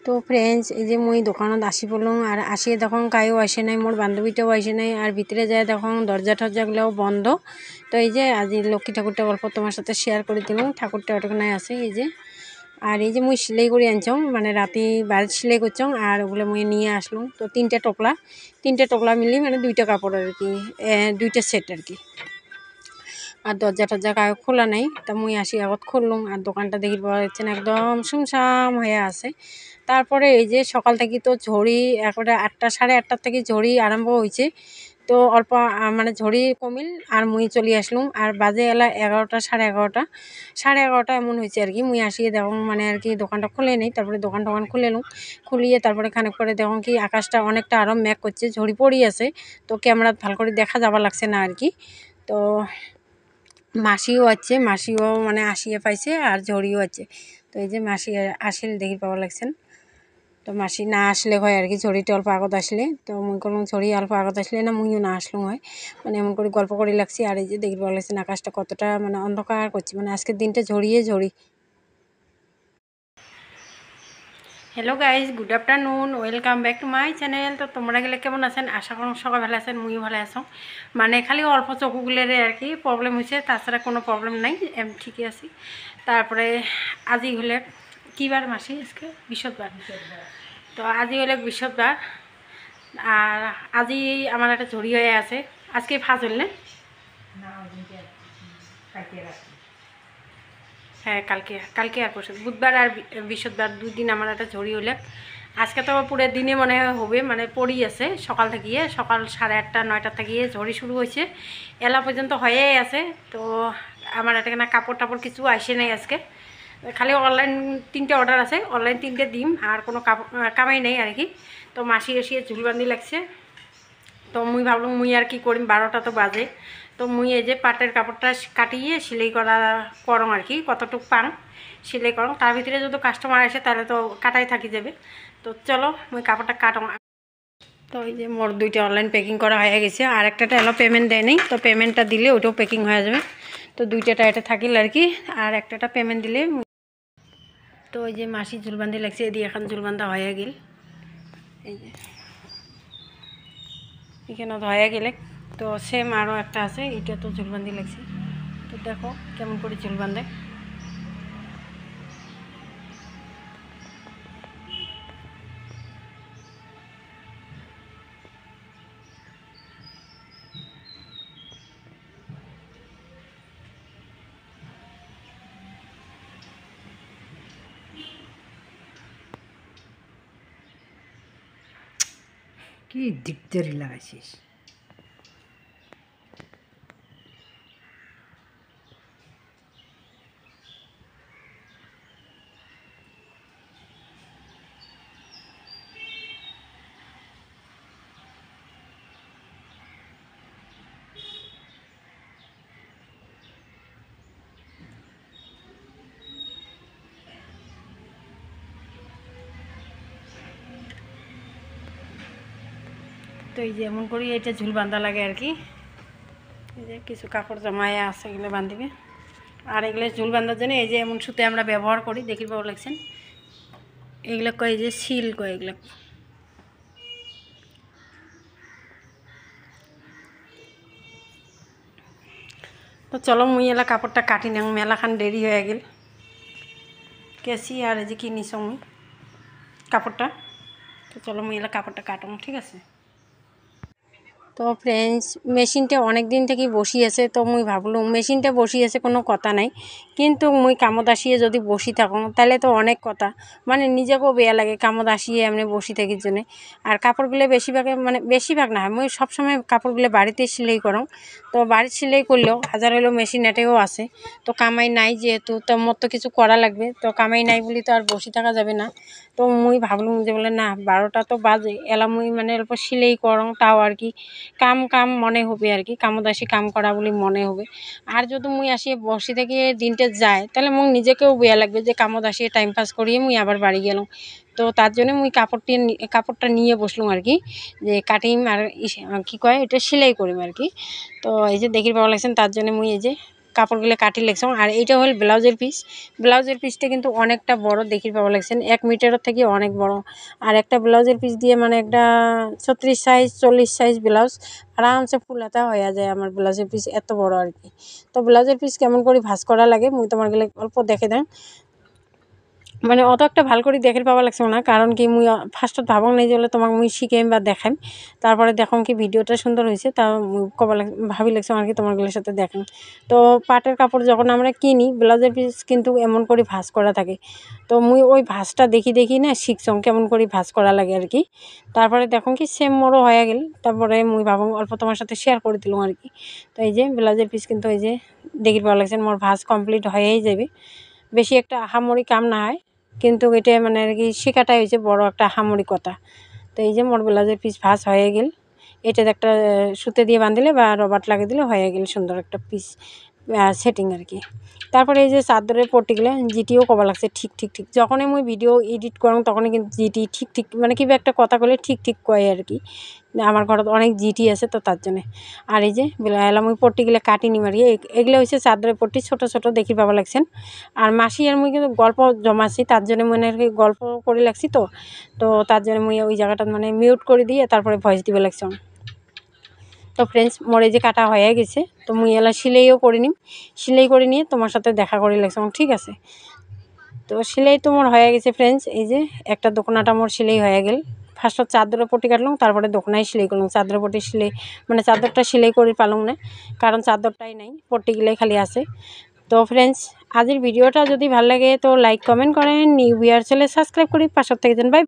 তো ফ্রেন্ডস এই যে মুই দোকানত আসি পড়লাম আর আসিয়ে তখন কায়ও আসে নাই, মোর বান্ধবীটাও আসে নাই, আর ভিতরে যায় তখন দরজা টরজাগুলোও বন্ধ। তো এই যে আজ লক্ষ্মী ঠাকুরটা গল্প তোমার সাথে শেয়ার করে দিলাম, ঠাকুরটা ওটাখানে আছে এই যে। আর এই যে মুই সেলাই করে আনছং, মানে রাতে বাড়িতে সেলাই করছং, আর ওগুলো মুই নিয়ে আসলাম। তো তিনটে টোকলা মিলি মানে 2টা কাপড় আর কি, 2টা সেট আর কি। আর দরজা টরজা কায়ও খোলা নাই, তা মুই আসি আগত খুললুম। আর দোকানটা দেখি পাওয়া যাচ্ছে না, একদম শুনশাম হয়ে আছে। তারপরে এই যে সকাল থেকে তো ঝড়ি একবারে 8টা সাড়ে 8টার থেকে ঝড়ি আরম্ভ হয়েছে। তো অল্প মানে ঝড়ি কমিল আর মুই চলে আসলুম। আর বাজে এলা 11টা সাড়ে 11টা এমন হয়েছে আর কি। মুই আসিয়ে দেখুন মানে আর কি দোকানটা খুলে নেই, তারপরে দোকান খুলে এলুম। খুলিয়ে তারপরে খানিক পরে দেখুন কি আকাশটা অনেকটা আরও মেঘ করছে, ঝড়ি পড়ি আছে। তো ক্যামেরা ভাল করে দেখা যাবা লাগছে না আর কি। তো মাসিও আছে, মাসিও মানে আসিয়ে পাইছে আর ঝড়িও আছে। তো এই যে মাসি আসিল দেখি পাওয়া লাগছেন। তো মাসি না আসলে হয় আর কি, ঝড়িটা অল্প আগত আসলে। তো মুই করলাম ঝড়ি অল্প আগত আসলে না মুইও না আসলাম হয়, মানে এমন করে গল্প করে লাগছি। আর এই যে দেখি পাওয়া লাগছেন আকাশটা কতটা মানে অন্ধকার করছে, মানে আজকের দিনটা ঝড়ি। Hello guys, good afternoon, welcome back to my channel. তো তোমরা গেলে কেমন আছেন? আশা করুন সবাই ভালো আছেন, মুইও ভালো আছো। মানে খালি অল্প চকুগুলোরে আর কি প্রবলেম হয়েছে, তাছাড়া কোনো প্রবলেম নাই, আমি ঠিকই আছি। তারপরে আজি হলে কী বার মাসি? আজকে বৃহস্পতিবার। তো আজি হলে বৃহস্পতিবার, আর আজি আমার একটা ঝড়ি হয়ে আছে। আজকে ফার্স্ট হল না? হ্যাঁ, কালকে আর পরশু বুধবার আর বৃহস্পতিবার 2 দিন আমার একটা ঝড়ি হলে। আজকে তো পুরো দিনে মনে হবে, মানে পড়ি আছে সকাল থেকে, সকাল 8:30 9টা থেকে ঝড়ি শুরু হয়েছে, এলা পর্যন্ত হয়েই আছে। তো আমার একটা কাপড় টাপড় কিছু আসে নাই আজকে, খালি অনলাইন 3টে অর্ডার আছে, অনলাইন 3টে দিম, আর কোনো কামাই নেই আর কি। তো মাসি এসিয়ে ঝুল বান্ধি লাগছে। তো মুই ভাবলাম মুই আর কি করিম, 12টা তো বাজে। তো মুই এই যে পাটের কাপড়টা কাটিয়ে সেলাই করং আর কি, কতটুক পাং সেলাই করং। তার ভিতরে যদি কাস্টমার আসে তাহলে তো কাটাই থাকি যাবে। তো চলো মুই কাপড়টা কাটং। তো এই যে মোর 2টা অনলাইন প্যাকিং করা হয়ে গেছে, আর একটাটা এলো পেমেন্ট দেয় নেই, তো পেমেন্টটা দিলে ওইটাও প্যাকিং হয়ে যাবে। তো 2টাটা এটা থাকিল আর কি, আর একটাটা পেমেন্ট দিলে। তো ওই যে মাসি ঝুলবান্ধি লাগছে, এদিকে এখন ঝুলবান্ধা হয়ে গেল। এই যে এখানে হয়ে গেলে তো সেম আরও একটা আছে, এটা তো ঝুলবান্ধি লাগছে। তো দেখো কেমন করে ঝুলবান্ধে। কি দিকদারি লাগাইছিস? তো এই যে এমন করি এটা ঝুল বান্ধা লাগে আর কি। এই যে কিছু কাপড় জমায়া আছে, এগুলো বান্ধিবে। আর এগুলো ঝুল বান্ধার জন্য এই যে এমন সুতে আমরা ব্যবহার করি, দেখি পাওয়া লাগছেন। এগুলো কয় যে সিল কয় এগুলো। তো চলো মুই এলা কাপড়টা কাটি নাও, মেলাখান দেরি হয়ে গেল। কেসি আর এই যে কিনিস মুই কাপড়টা। তো চলো মুই এলা কাপড়টা কাটুন, ঠিক আছে। তো ফ্রেন্ডস মেশিনটা অনেক দিন থেকেই বসি আছে, তো মুই ভাবলাম মেশিনটা বসি আছে কোনো কথা নাই, কিন্তু মুই কামত আসিয়ে যদি বসি থাকুন তাহলে তো অনেক কথা, মানে নিজেকেও বেয়া লাগে কামত আসিয়ে এমনি বসি থাকির জন্যে। আর কাপড়গুলো বেশিরভাগ না হয় মুই সবসময় কাপড়গুলো বাড়িতে সেলাই করং। তো বাড়িতে সেলাই করলেও হাজার হলেও মেশিন এটেও আছে। তো কামাই নাই যেহেতু, তো মোর তো কিছু করা লাগবে, তো কামাই নাই বলি তো আর বসে থাকা যাবে না। তো মুই ভাবলাম যে বলে না 12টা তো বাজে, এলা মুই মানে অল্প সেলাই করং, তাও আর কি কাম মনে হবে আর কি, কামত আসি কাম করা বলে মনে হবে। আর যদি মুই আসিয়ে বসে থেকে দিনটা যায় তাহলে মুই নিজেকেও বেয়া লাগবে যে কামত আসিয়ে টাইম পাস করিয়ে মুই আবার বাড়ি গেলাম। তো তার জন্য মুই কাপড়টা নিয়ে বসলাম আর কি, যে কাটিম আর কি কয় এটা সেলাই করিম আর কি। তো এই যে দেখি পাওয়া লাগছেন, তার জন্য মুই এই যে কাপড়গুলো কাটি লাগছ আর এইটা হল ব্লাউজের পিসটা কিন্তু অনেকটা বড় দেখি পাওয়া লাগছেন 1 মিটারের থেকে অনেক বড় আর একটা ব্লাউজের পিস দিয়ে মানে একটা 36 সাইজ 40 সাইজ ব্লাউজ আরামসে ফুলাতা হয়ে যায় আমার ব্লাউজের পিস এত বড় আর কি। তো ব্লাউজের পিস কেমন করে ভাঁজ করা লাগে মুই তোমার গেলে অল্প দেখে দেন মানে অত একটা ভাল করে দেখে পাওয়া লাগছে না কারণ কি মুই ফার্স্টত ভাবং নাই যে তোমাক মুই শিখাইম বা দেখাইম তারপরে দেখো কি ভিডিওটা সুন্দর হয়েছে তা ভাবি লাগছে আর কি তোমারগুলোর সাথে দেখাম। তো পাটের কাপড় যখন আমরা কিনি ব্লাউজের পিস কিন্তু এমন করে ভাঁজ করা থাকে তো মুই ওই ভাঁজটা দেখি না শিখছং কেমন করে ভাঁজ করা লাগে আর কি। তারপরে দেখো কি সেম মোরও হয়ে গেল তারপরে মুই ভাবং অল্প তোমার সাথে শেয়ার করে দিলাম আর কি। তো এই যে ব্লাউজের পিস কিন্তু এই যে দেখি পাওয়া লাগছে মোর ভাঁজ কমপ্লিট হয়েই যাবে বেশি একটা আহামরি কাম না হয় কিন্তু এটা মানে আর কি শেখাটাই হয়েছে বড় একটা আহামরি কথা। তো এই যে মোর ব্লাউজের পিস ভাঁজ হয়ে গেল এটা একটা সুতে দিয়ে বাঁধিলে বা রবার্ট লাগিয়ে দিলে হয়ে গেল সুন্দর একটা পিস সেটিং আর কি। তারপরে এই যে চাদরের পট্টিগুলো জিটিও কবা লাগছে ঠিক যখনই মুই ভিডিও এডিট করং তখনই কিন্তু জিটি ঠিক মানে কিবা একটা কথা কলে ঠিক কয় আর কি। আমার ঘরত অনেক জিটি আছে তো তার জন্য। আর এই যে এলাম ওই পট্টিগুলো কাটি নি মারি এগুলো হচ্ছে চাদরের পট্টি ছোট দেখি পাওয়া লাগছেন। আর মাসি আর মুই কিন্তু গল্প জমাছি তার জন্য মনে আর কি গল্প করে লাগছি তো তার জন্য মুই ওই জায়গাটা মানে মিউট করে দিয়ে তারপরে ভয়েস দিবে লাগছি। তো ফ্রেন্ডস মোর এই যে কাটা হয়ে গেছে তো মুই এলা সিলাইও করে নিম সিলাই করে নিয়ে তোমার সাথে দেখা করে লাগছিলাম ঠিক আছে। তো সিলাই তো মোর হয়ে গেছে ফ্রেন্ডস এই যে একটা দোকানাটা মোর সিলাই হয়ে গেল ফার্স্ট চাদরের পট্টি কাটলাম তারপরে দোকানায় সিলাই করলাম চাদরের পট্টি সিলাই মানে চাদরটা সিলাই করে পালাম না কারণ চাদরটাই নাই পট্টিগুলাই খালি আছে। তো ফ্রেন্ডস আজকের ভিডিওটা যদি ভালো লাগে তো লাইক কমেন্ট করেন নিউ ভিউয়ার চ্যানেল সাবস্ক্রাইব করি পাশে থেকে যান বাই।